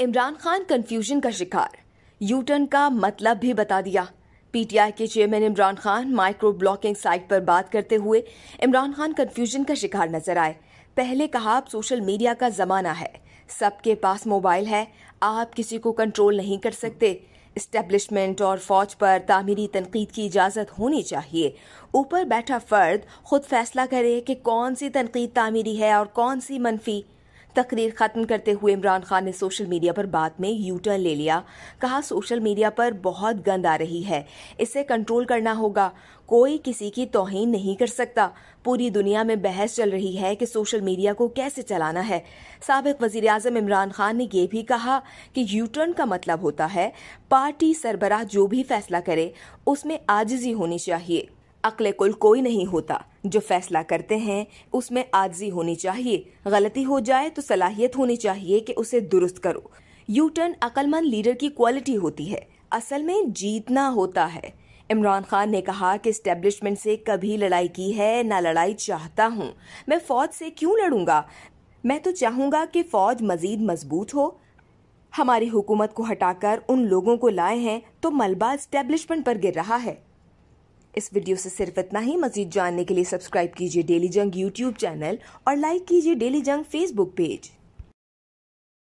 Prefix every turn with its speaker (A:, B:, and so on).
A: Imran Khan confusion का शिकार, U turn का मतलब भी बता दिया। पीटीआई के chairman Imran Khan micro blogging site पर बात करते हुए इमरान खान कंफ्यूजन का शिकार नजर आए। पहले कहा अब सोशल मीडिया का जमाना है, सबके पास मोबाइल है, आप किसी को कंट्रोल नहीं कर सकते। एस्टेब्लिशमेंट और फौज पर तामीरी तनकीद की इजाजत होनी चाहिए। ऊपर बैठा फर्द खुद फैसला करे कि कौन सी तनकीद तामीरी है और कौन सी मनफी। तकरीर खत्म करते हुए इमरान खान ने सोशल मीडिया पर बात में यू टर्न ले लिया। कहा सोशल मीडिया पर बहुत गंद आ रही है, इसे कंट्रोल करना होगा। कोई किसी की तौहीन नहीं कर सकता। पूरी दुनिया में बहस चल रही है कि सोशल मीडिया को कैसे चलाना है। साबिक वजीर आजम इमरान खान ने यह भी कहा कि यू टर्न का मतलब होता है पार्टी सरबराह जो भी फैसला करे उसमें आजिजी होनी चाहिए। अक्ल कुल कोई नहीं होता, जो फैसला करते हैं उसमें आजिजी होनी चाहिए। गलती हो जाए तो सलाहियत होनी चाहिए कि उसे दुरुस्त करो। यू टर्न अक्लमंद लीडर की क्वालिटी होती है, असल में जीतना होता है। इमरान खान ने कहा कि एस्टेब्लिशमेंट से कभी लड़ाई की है ना लड़ाई चाहता हूं। मैं फौज से क्यों लड़ूंगा? मैं तो चाहूंगा कि फौज मजीद मजबूत हो। हमारी हुकूमत को हटाकर उन लोगों को लाए हैं तो मलबा एस्टेब्लिशमेंट पर गिर रहा है। इस वीडियो से सिर्फ इतना ही। मजीद जानने के लिए सब्सक्राइब कीजिए डेली जंग यूट्यूब चैनल और लाइक कीजिए डेली जंग फेसबुक पेज।